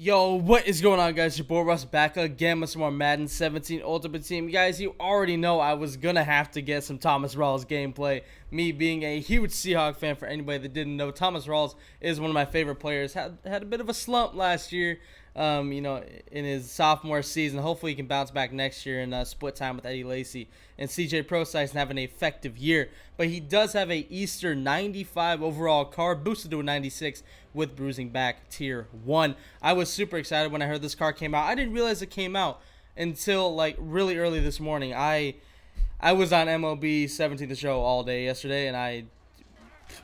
Yo, what is going on, guys? Your boy Russ back again with some more Madden 17 Ultimate Team. Guys, you already know I was gonna have to get some Thomas Rawls gameplay. Me being a huge Seahawk fan, for anybody that didn't know, Thomas Rawls is one of my favorite players. Had a bit of a slump last year, in his sophomore season. Hopefully he can bounce back next year and split time with Eddie Lacy and CJ Prosise and have an effective year. But he does have a Easter 95 overall card, boosted to a 96 with bruising back tier 1. I was super excited when I heard this card came out. I didn't realize it came out until like really early this morning. I was on MLB 17 The Show all day yesterday, and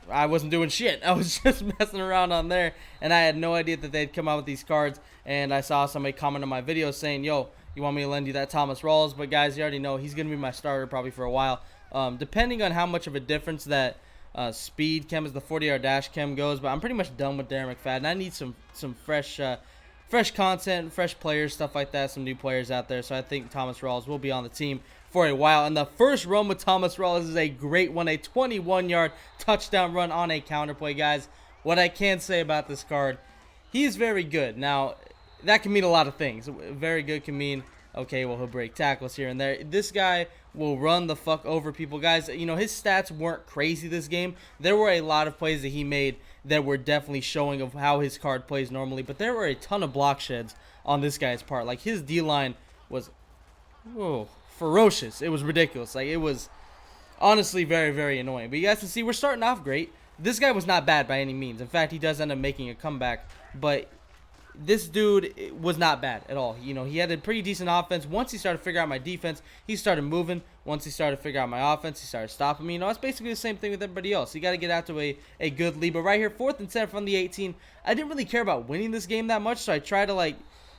I wasn't doing shit. I was just messing around on there, and I had no idea that they'd come out with these cards. And I saw somebody comment on my video saying, yo, you want me to lend you that Thomas Rawls? But guys, you already know he's going to be my starter probably for a while. Depending on how much of a difference that speed chem is the 40-yard dash chem goes. But I'm pretty much done with Darren McFadden. I need some fresh content, fresh players, stuff like that, some new players out there. So I think Thomas Rawls will be on the team for a while. And the first run with Thomas Rawls is a great one, a 21-yard touchdown run on a counterplay, guys. What I can say about this card, he is very good. Now, that can mean a lot of things. Very good can mean, okay, well, he'll break tackles here and there. This guy will run the fuck over people. Guys, you know, his stats weren't crazy this game. There were a lot of plays that he made that were definitely showing of how his card plays normally, but there were a ton of block sheds on this guy's part. Like, his D-line was, whoa, ferocious. It was ridiculous. Like, it was honestly very, very annoying. But you guys can see we're starting off great. This guy was not bad by any means. In fact, he does end up making a comeback, but this dude was not bad at all. You know, he had a pretty decent offense. Once he started to figure out my defense, he started moving. Once he started to figure out my offense, he started stopping me. You know, it's basically the same thing with everybody else. You got to get out to a good lead. But right here, 4th and 7 from the 18, I didn't really care about winning this game that much, so I tried to, like,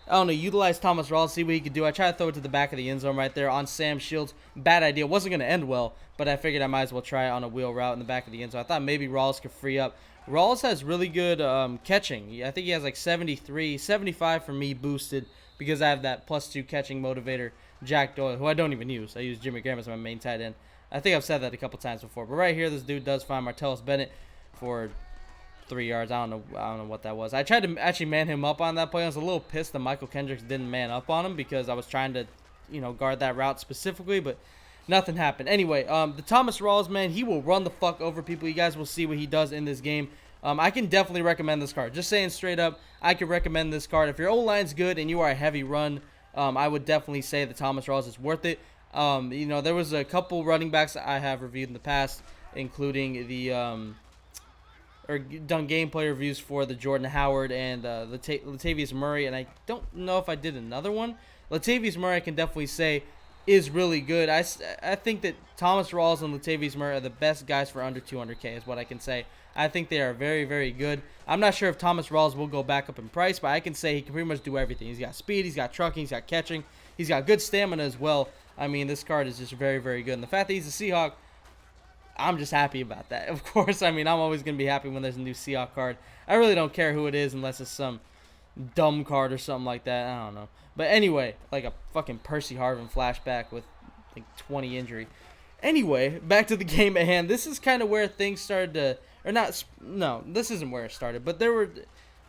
I don't know, utilize Thomas Rawls, see what he could do. I tried to throw it to the back of the end zone right there on Sam Shields. Bad idea. Wasn't going to end well, but I figured I might as well try it on a wheel route in the back of the end zone. I thought maybe Rawls could free up. Rawls has really good catching. I think he has like 73, 75 for me boosted because I have that +2 catching motivator, Jack Doyle, who I don't even use. I use Jimmy Graham as my main tight end. I think I've said that a couple times before. But right here, this dude does find Martellus Bennett for 3 yards. I don't know what that was. I tried to actually man him up on that play. I was a little pissed that Michael Kendricks didn't man up on him because I was trying to, guard that route specifically, but nothing happened. Anyway, the Thomas Rawls, man, he will run the fuck over people. You guys will see what he does in this game. I can definitely recommend this card. Just saying straight up, I could recommend this card. If your O-line's good and you are a heavy run, I would definitely say that Thomas Rawls is worth it. There was a couple running backs I have reviewed in the past, including the or done gameplay reviews for the Jordan Howard and Latavius Murray, and I don't know if I did another one. Latavius Murray, I can definitely say, is really good. I think that Thomas Rawls and Latavius Murray are the best guys for under 200K is what I can say. I think they are very, very good. I'm not sure if Thomas Rawls will go back up in price, but I can say he can pretty much do everything. He's got speed, he's got trucking, he's got catching, he's got good stamina as well. I mean, this card is just very, very good. And the fact that he's a Seahawk, I'm just happy about that. Of course, I mean, I'm always going to be happy when there's a new Seahawk card. I really don't care who it is unless it's some dumb card or something like that. I don't know. But anyway, like a fucking Percy Harvin flashback with like 20 injury. Anyway, back to the game at hand. This is kind of where things started to, or not, no, this isn't where it started, but there were,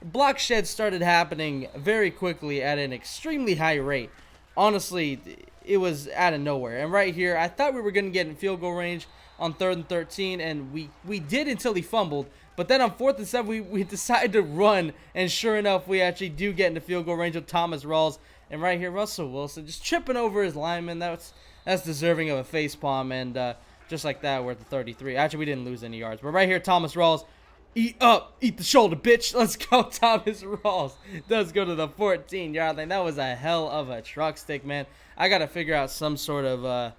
block sheds started happening very quickly at an extremely high rate. Honestly, it was out of nowhere. And right here, I thought we were going to get in field goal range on 3rd and 13, and we did until he fumbled. But then on 4th and 7, we decided to run, and sure enough, we actually do get into field goal range with Thomas Rawls. And right here, Russell Wilson just tripping over his lineman. That's deserving of a facepalm, and just like that, we're at the 33. Actually, we didn't lose any yards. But right here, Thomas Rawls, eat the shoulder, bitch. Let's go, Thomas Rawls. Does go to the 14-yard line. That was a hell of a truck stick, man. I got to figure out some sort of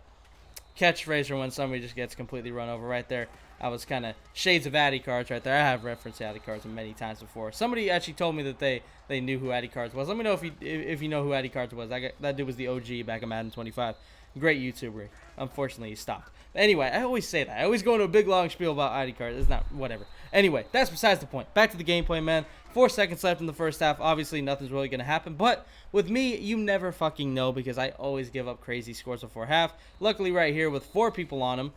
catchphrase for when somebody just gets completely run over right there. I was kind of shades of Addy cards right there. I have referenced Addy cards many times before. Somebody actually told me that they knew who Addy cards was. Let me know if you know who Addy cards was. That dude was the OG back in Madden 25. Great YouTuber. Unfortunately, he stopped. But anyway, I always say that. I always go into a big long spiel about ID cards. It's not, whatever. Anyway, that's besides the point. Back to the gameplay, man. 4 seconds left in the first half. Obviously, nothing's really going to happen. But with me, you never fucking know because I always give up crazy scores before half. Luckily, right here with 4 people on him,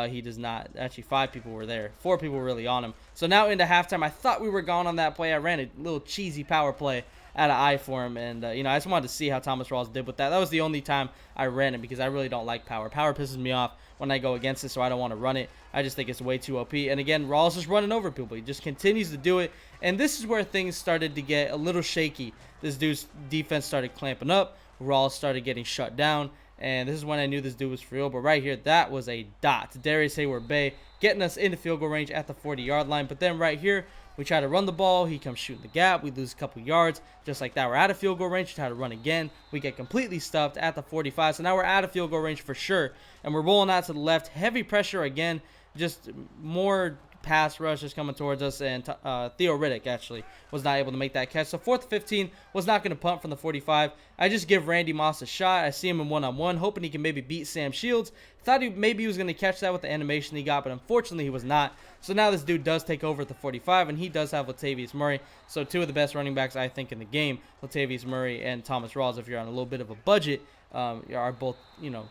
he does not. Actually, 5 people were there. 4 people were really on him. So now into halftime, I thought we were gone on that play. I ran a little cheesy power play out of eye for him. And, you know, I just wanted to see how Thomas Rawls did with that. That was the only time I ran it because I really don't like power. Power pisses me off when I go against it, so I don't want to run it. I just think it's way too OP. And again, Rawls is running over people. He just continues to do it. And this is where things started to get a little shaky. This dude's defense started clamping up. Rawls started getting shut down. And this is when I knew this dude was for real. But right here, that was a dot. Darius Hayward-Bay getting us into field goal range at the 40-yard line. But then right here, we try to run the ball. He comes shooting the gap. We lose a couple yards. Just like that, we're out of field goal range. We try to run again. We get completely stuffed at the 45. So now we're out of field goal range for sure. And we're rolling out to the left. Heavy pressure again. Just more pass rush is coming towards us, and Theo Riddick actually was not able to make that catch. So 4th and 15, was not going to punt from the 45. I just give Randy Moss a shot. I see him in one-on-one, hoping he can maybe beat Sam Shields. Thought maybe he was going to catch that with the animation he got, but unfortunately he was not. So now this dude does take over at the 45, and he does have Latavius Murray. So two of the best running backs I think in the game, Latavius Murray and Thomas Rawls, if you're on a little bit of a budget, are both, you know,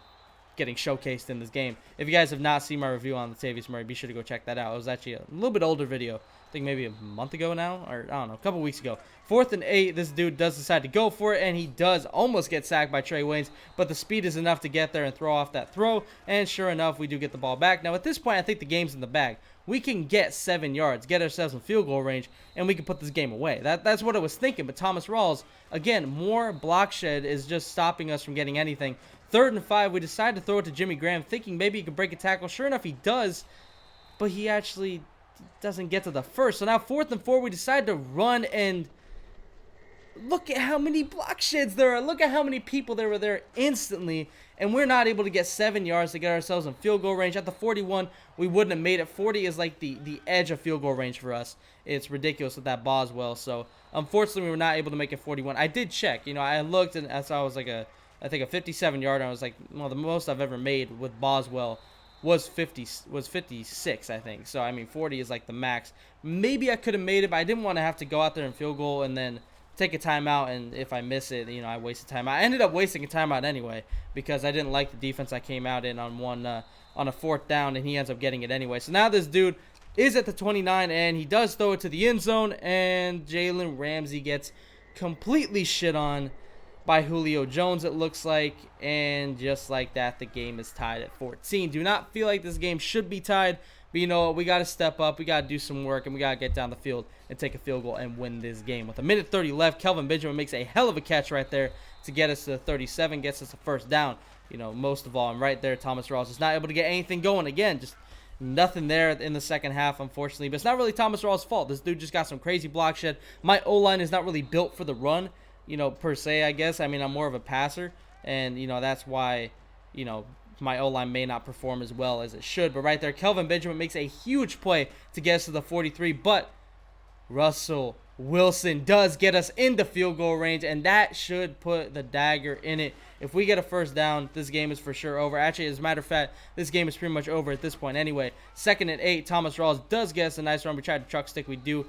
getting showcased in this game. If you guys have not seen my review on Latavius Murray, be sure to go check that out. It was actually a little bit older video. I think maybe a month ago now, or I don't know, a couple weeks ago. 4th and 8, this dude does decide to go for it, and he does almost get sacked by Trey Waynes, but the speed is enough to get there and throw off that throw, and sure enough, we do get the ball back. Now, at this point, I think the game's in the bag. We can get 7 yards, get ourselves in field goal range, and we can put this game away. That's what I was thinking, but Thomas Rawls, again, more block shed is just stopping us from getting anything. 3rd and 5, we decide to throw it to Jimmy Graham, thinking maybe he could break a tackle. Sure enough, he does, but he actually doesn't get to the first. So now 4th and 4, we decide to run, and look at how many block sheds there are. Look at how many people there were there instantly, and we're not able to get 7 yards to get ourselves in field goal range. At the 41, we wouldn't have made it. 40 is like the edge of field goal range for us. It's ridiculous with that Boswell. So unfortunately, we were not able to make it 41. I did check. You know, I looked, and I saw it was like I think a 57-yarder. I was like, well, the most I've ever made with Boswell was 56, I think. So I mean, 40 is like the max. Maybe I could have made it, but I didn't want to have to go out there and field goal and then take a timeout, and if I miss it, you know, I wasted timeout. I ended up wasting a timeout anyway because I didn't like the defense I came out in on on a 4th down, and he ends up getting it anyway. So now this dude is at the 29, and he does throw it to the end zone, and Jalen Ramsey gets completely shit on by Julio Jones, it looks like, and just like that, the game is tied at 14. Do not feel like this game should be tied, but you know what? We got to step up, we got to do some work, and we got to get down the field and take a field goal and win this game. With a minute 30 left, Kelvin Benjamin makes a hell of a catch right there to get us to the 37, gets us a 1st down. You know, most of all, and right there, Thomas Rawls is not able to get anything going. Again, just nothing there in the second half, unfortunately. But it's not really Thomas Rawls' fault. This dude just got some crazy block shed. My O-line is not really built for the run, you know, per se, I guess. I mean, I'm more of a passer, and, you know, that's why, you know, my O-line may not perform as well as it should. But right there, Kelvin Benjamin makes a huge play to get us to the 43, but Russell Wilson does get us into field goal range, and that should put the dagger in it. If we get a 1st down, this game is for sure over. Actually, as a matter of fact, this game is pretty much over at this point anyway. 2nd and 8, Thomas Rawls does get us a nice run. We tried to truck stick. We do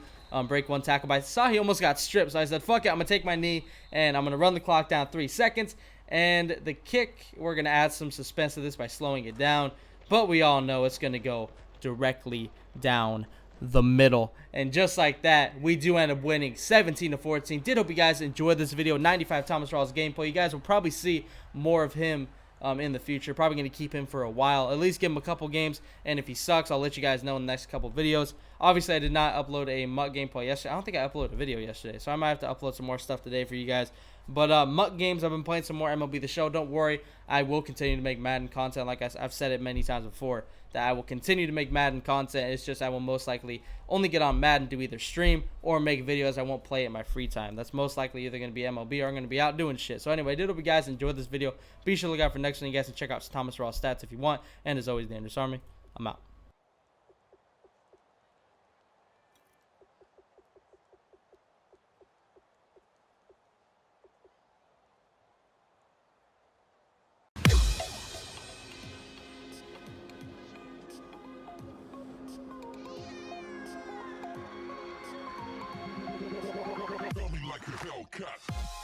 break one tackle, but I saw he almost got stripped, so I said, fuck it, I'm going to take my knee, and I'm going to run the clock down 3 seconds. And the kick, we're going to add some suspense to this by slowing it down, but we all know it's going to go directly down the middle. And just like that, we do end up winning 17-14. Did hope you guys enjoyed this video. 95 Thomas Rawls gameplay. You guys will probably see more of him in the future. Probably going to keep him for a while. At least give him a couple games. And if he sucks, I'll let you guys know in the next couple videos. Obviously, I did not upload a Mutt gameplay yesterday. I don't think I uploaded a video yesterday. So I might have to upload some more stuff today for you guys. But Mutt games, I've been playing some more MLB The Show. Don't worry. I will continue to make Madden content. Like I've said it many times before, that I will continue to make Madden content. It's just I will most likely only get on Madden to either stream or make videos. I won't play it in my free time. That's most likely either going to be MLB or I'm going to be out doing shit. So anyway, I did hope you guys enjoyed this video. Be sure to look out for next one. You guys can check out some Thomas Rawls stats if you want. And as always, the Dangerous Army, I'm out. Hellcat.